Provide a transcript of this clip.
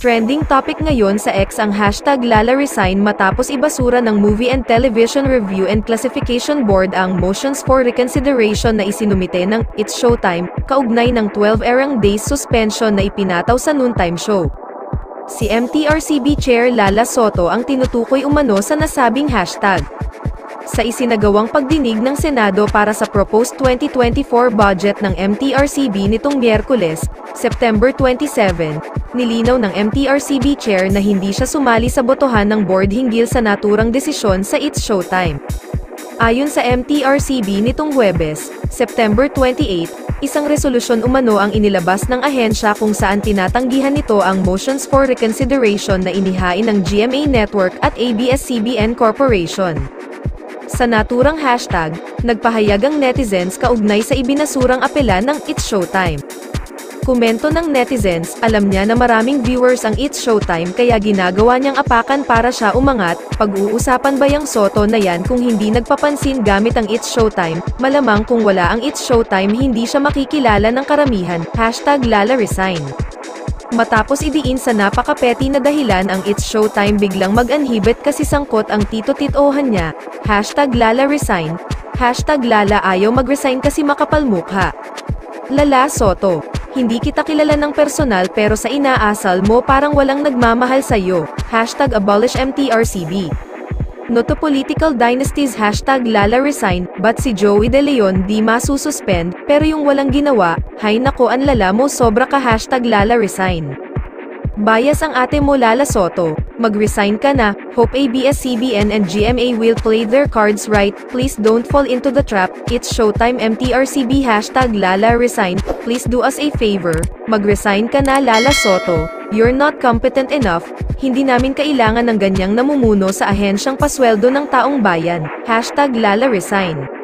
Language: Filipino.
Trending topic ngayon sa X ang hashtag Lala resign matapos ibasura ng Movie and Television Review and Classification Board ang motions for reconsideration na isinumite ng It's Showtime, kaugnay ng 12 days suspension na ipinataw sa noontime show. Si MTRCB Chair Lala Soto ang tinutukoy umano sa nasabing hashtag. Sa isinagawang pagdinig ng Senado para sa proposed 2024 budget ng MTRCB nitong Miyerkules, September 27, nilinaw ng MTRCB Chair na hindi siya sumali sa botohan ng board hinggil sa naturang desisyon sa It's Showtime. Ayon sa MTRCB nitong Huwebes, September 28, isang resolusyon umano ang inilabas ng ahensya kung saan tinatanggihan nito ang motions for reconsideration na inihain ng GMA Network at ABS-CBN Corporation. Sa naturang hashtag, nagpahayag ang netizens kaugnay sa ibinasurang apela ng It's Showtime. Komento ng netizens, alam niya na maraming viewers ang It's Showtime kaya ginagawa niyang apakan para siya umangat, pag-uusapan ba yang Soto na yan kung hindi nagpapansin gamit ang It's Showtime, malamang kung wala ang It's Showtime hindi siya makikilala ng karamihan, hashtag Lala resign. Matapos idiin sa napaka-petty na dahilan ang It's Showtime biglang mag-anhibit kasi sangkot ang tito-titohan niya, hashtag Lala resign, hashtag Lala ayaw mag-resign kasi makapal mukha. Lala Soto, hindi kita kilala ng personal pero sa inaasal mo parang walang nagmamahal sa'yo, hashtag abolish MTRCB. Noto political dynasties hashtag Lala resign, but si Joey De Leon di masususpend, pero yung walang ginawa, hay nako ang lala mo sobra ka hashtag Lala resign. Bias ang ate mo Lala Soto, mag-resign ka na, hope ABS-CBN and GMA will play their cards right, please don't fall into the trap, It's Showtime MTRCB hashtag Lala resign, please do us a favor, mag-resign ka na Lala Soto, you're not competent enough, hindi namin kailangan ng ganyang namumuno sa ahensyang pasweldo ng taong bayan, hashtag Lala resign.